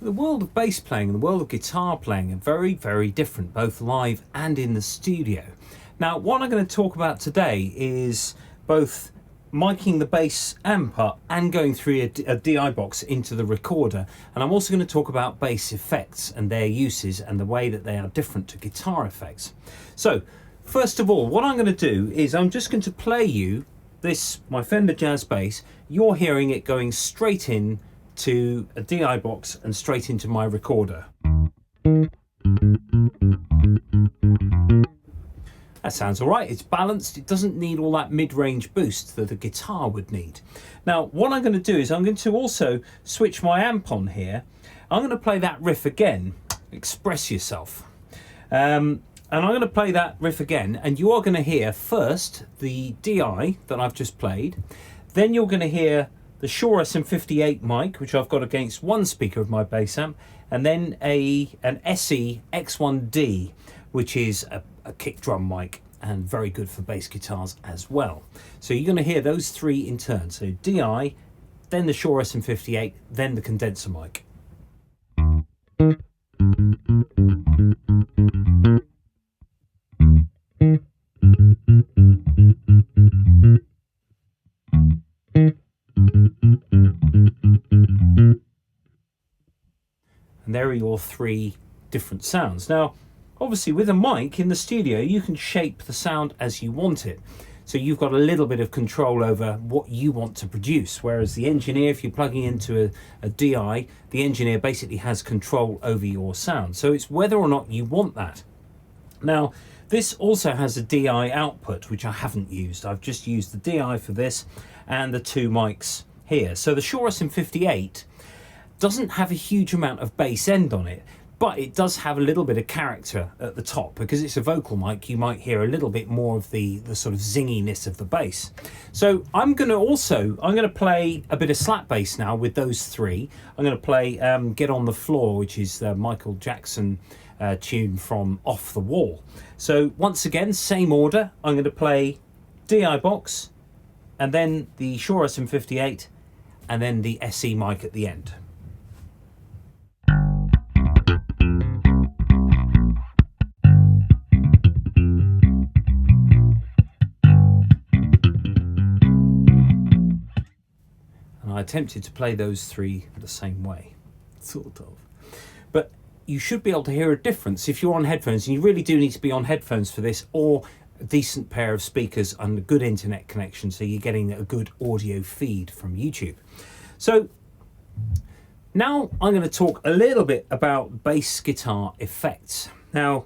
The world of bass playing and the world of guitar playing are very, very different, both live and in the studio. Now, what I'm going to talk about today is both miking the bass amp up and going through a DI box into the recorder. And I'm also going to talk about bass effects and their uses and the way that they are different to guitar effects. So, first of all, what I'm going to do is I'm just going to play you my Fender Jazz Bass. You're hearing it going straight in to a DI box and straight into my recorder. That sounds all right. It's balanced. It doesn't need all that mid-range boost that a guitar would need. Now, what I'm going to do is I'm going to also switch my amp on here. I'm going to play that riff again. Express yourself. And I'm going to play that riff again, and you are going to hear first the DI that I've just played. Then you're going to hear the Shure SM58 mic, which I've got against one speaker of my bass amp, and then an SE X1D, which is a kick drum mic and very good for bass guitars as well. So you're going to hear those three in turn. So DI, then the Shure SM58, then the condenser mic. And there are your three different sounds. Now, obviously with a mic in the studio, you can shape the sound as you want it. So you've got a little bit of control over what you want to produce. Whereas the engineer, if you're plugging into a DI, the engineer basically has control over your sound. So it's whether or not you want that. Now, this also has a DI output, which I haven't used. I've just used the DI for this and the two mics here. So the Shure SM58 doesn't have a huge amount of bass end on it, but it does have a little bit of character at the top. Because it's a vocal mic, you might hear a little bit more of the sort of zinginess of the bass. So I'm going to play a bit of slap bass now with those three. I'm going to play Get on the Floor, which is the Michael Jackson tune from Off the Wall. So once again, same order. I'm going to play DI box, and then the Shure SM58, and then the SE mic at the end. I attempted to play those three the same way, sort of. But you should be able to hear a difference if you're on headphones, and you really do need to be on headphones for this, or a decent pair of speakers and a good internet connection, so you're getting a good audio feed from YouTube. So now I'm going to talk a little bit about bass guitar effects. Now,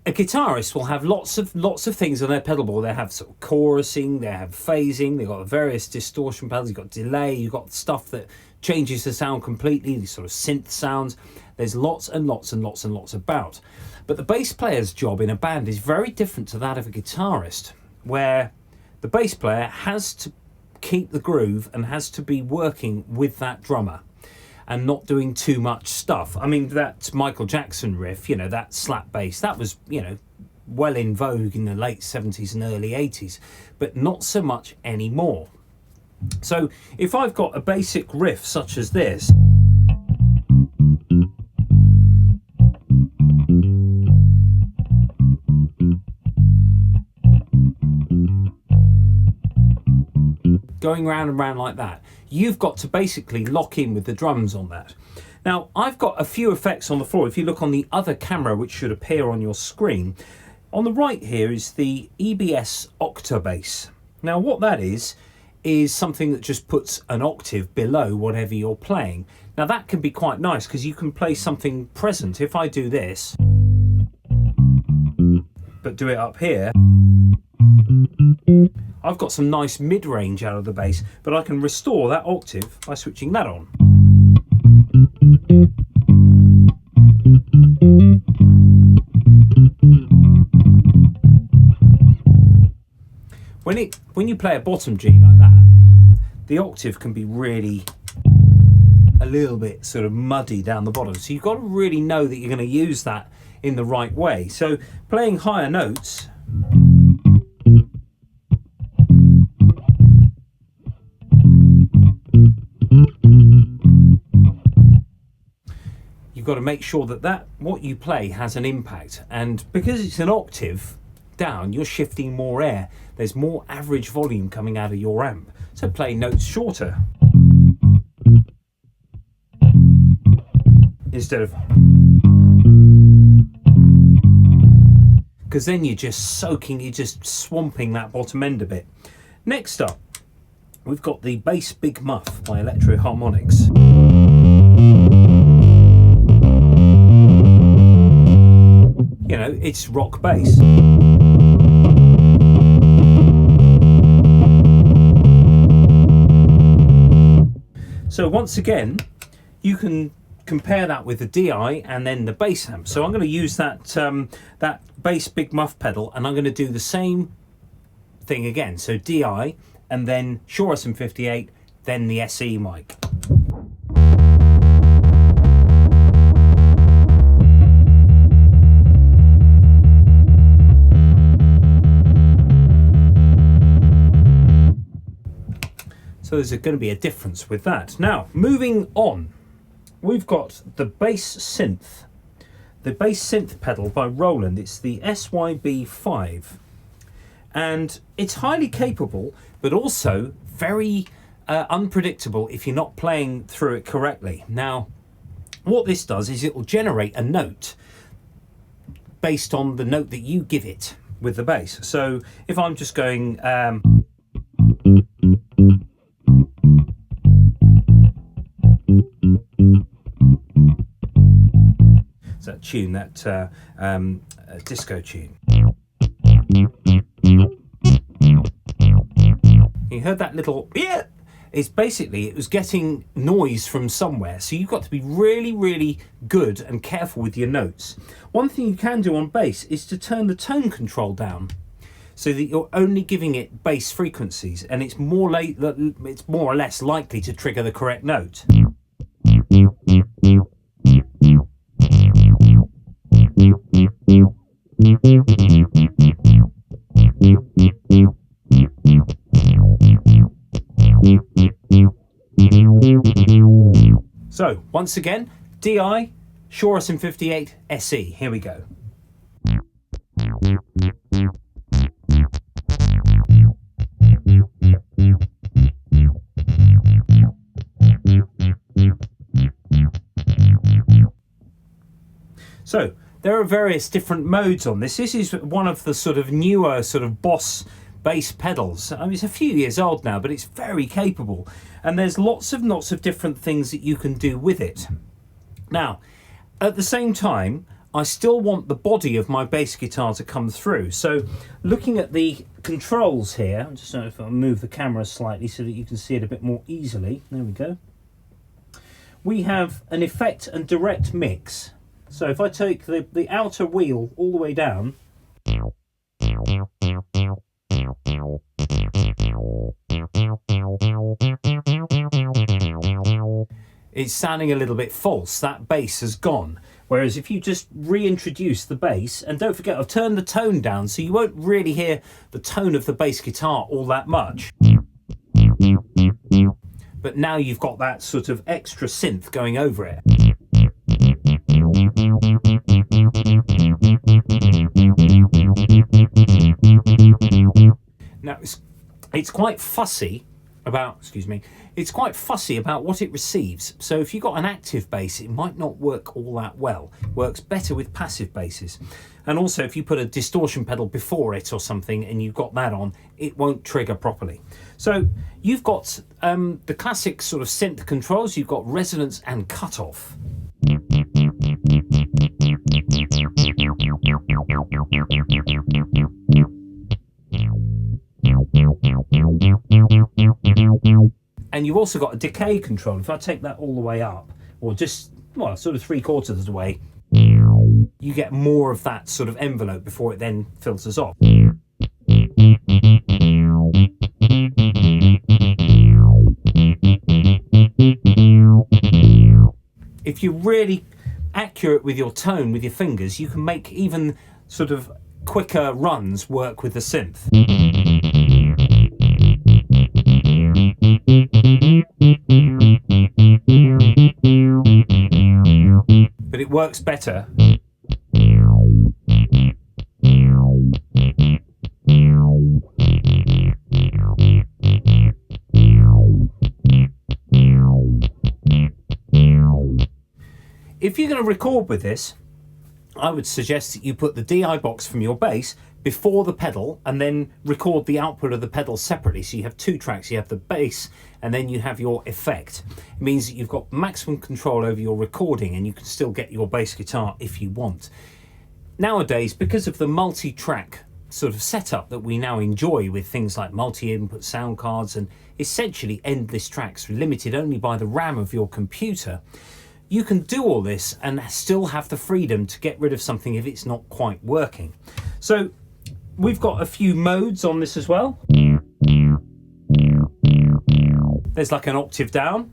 a guitarist will have lots of things on their pedal board. They have sort of chorusing, they have phasing, they've got various distortion pedals, you've got delay, you've got stuff that changes the sound completely, these sort of synth sounds. There's lots and lots and lots and lots about. But the bass player's job in a band is very different to that of a guitarist, where the bass player has to keep the groove and has to be working with that drummer and not doing too much stuff. I mean, that Michael Jackson riff, that slap bass, that was, well in vogue in the late 70s and early 80s, but not so much anymore. So if I've got a basic riff such as this, going round and round like that, you've got to basically lock in with the drums on that. Now, I've got a few effects on the floor. If you look on the other camera, which should appear on your screen, on the right here is the EBS Octave. Now, what that is something that just puts an octave below whatever you're playing. Now, that can be quite nice because you can play something present. If I do this, but do it up here, I've got some nice mid-range out of the bass, but I can restore that octave by switching that on. When you play a bottom G like that, the octave can be really a little bit sort of muddy down the bottom. So you've got to really know that you're going to use that in the right way. So playing higher notes, you've got to make sure that what you play has an impact. And because it's an octave down, you're shifting more air. There's more average volume coming out of your amp. So play notes shorter. Instead of... because then you're just soaking, you're just swamping that bottom end a bit. Next up, we've got the Bass Big Muff by Electro Harmonics. You know, it's rock bass. So once again, you can compare that with the DI and then the bass amp. So I'm going to use that that Bass Big Muff pedal, and I'm going to do the same thing again. So DI, and then Shure SM58, then the SE mic. So there's going to be a difference with that. Now, moving on, we've got the bass synth. The bass synth pedal by Roland. It's the SYB5. And it's highly capable, but also very unpredictable if you're not playing through it correctly. Now, what this does is it will generate a note based on the note that you give it with the bass. So if I'm just going... it's that tune, that disco tune. You heard that little yeah. It's basically, it was getting noise from somewhere. So you've got to be really, really good and careful with your notes. One thing you can do on bass is to turn the tone control down so that you're only giving it bass frequencies, and it's more or less likely to trigger the correct note. So, once again, DI, Shure SM58, SE. Here we go. So, there are various different modes on this. This is one of the sort of newer sort of Boss bass pedals. I mean, it's a few years old now, but it's very capable. And there's lots of different things that you can do with it. Now, at the same time, I still want the body of my bass guitar to come through. So looking at the controls here, I'm just going to move the camera slightly so that you can see it a bit more easily. There we go. We have an effect and direct mix. So if I take the outer wheel all the way down, it's sounding a little bit false. That bass has gone. Whereas if you just reintroduce the bass, and don't forget, I've turned the tone down so you won't really hear the tone of the bass guitar all that much. But now you've got that sort of extra synth going over it. Now it's quite fussy about, it's quite fussy about what it receives. So if you've got an active bass, it might not work all that well. It works better with passive basses. And also if you put a distortion pedal before it or something and you've got that on, it won't trigger properly. So you've got the classic sort of synth controls. You've got resonance and cutoff. And you've also got a decay control. If I take that all the way up, or just, well, sort of 3/4 of the way, you get more of that sort of envelope before it then filters off. If you're really accurate with your tone with your fingers, you can make even sort of quicker runs work with the synth. But it works better. If you're going to record with this, I would suggest that you put the DI box from your bass before the pedal and then record the output of the pedal separately. So you have two tracks, you have the bass and then you have your effect. It means that you've got maximum control over your recording and you can still get your bass guitar if you want. Nowadays, because of the multi-track sort of setup that we now enjoy with things like multi-input sound cards and essentially endless tracks limited only by the RAM of your computer, you can do all this and still have the freedom to get rid of something if it's not quite working. So we've got a few modes on this as well. There's like an octave down.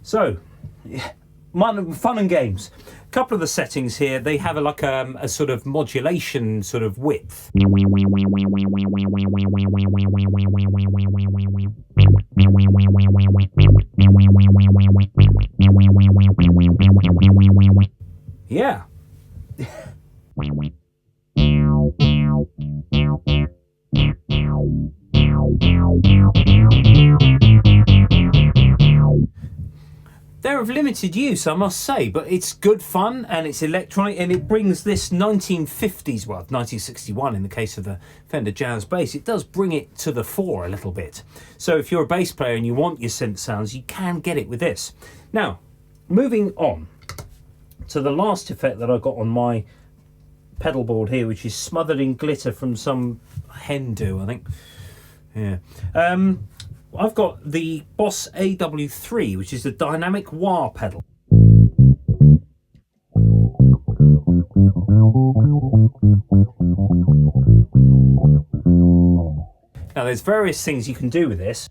So, fun and games. A couple of the settings here, they have a sort of modulation sort of width. Yeah. They're of limited use, I must say, but it's good fun and it's electronic and it brings this 1950s, well, 1961 in the case of the Fender Jazz bass, it does bring it to the fore a little bit. So if you're a bass player and you want your synth sounds, you can get it with this. Now, moving on to the last effect that I got on my pedal board here, which is Smothered in Glitter from some Hindu, I think. Yeah. I've got the Boss AW3, which is the dynamic wah pedal. Now there's various things you can do with this.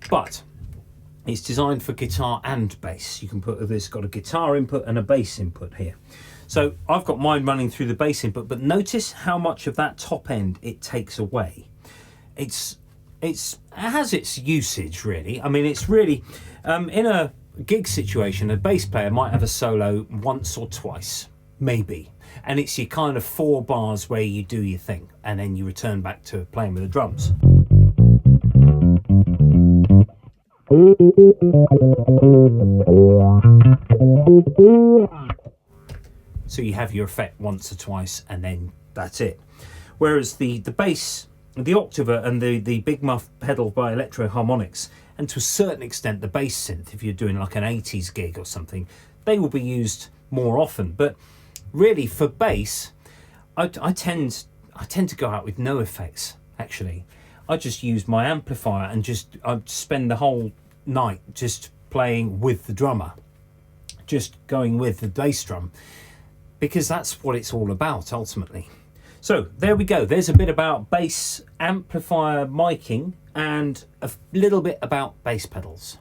But it's designed for guitar and bass. You can put this, got a guitar input and a bass input here. So I've got mine running through the bass input, but notice how much of that top end it takes away. It has its usage really. I mean, it's really, in a gig situation, a bass player might have a solo once or twice, maybe. And it's your kind of 4 bars where you do your thing and then you return back to playing with the drums. So you have your effect once or twice and then that's it. Whereas the bass, the Octave and the Big Muff pedal by Electro Harmonics, and to a certain extent the bass synth, if you're doing like an 80s gig or something, they will be used more often. But really for bass, I tend to go out with no effects actually. I just use my amplifier and I spend the whole night just playing with the drummer, just going with the bass drum, because that's what it's all about ultimately. So there we go, there's a bit about bass amplifier miking and a little bit about bass pedals.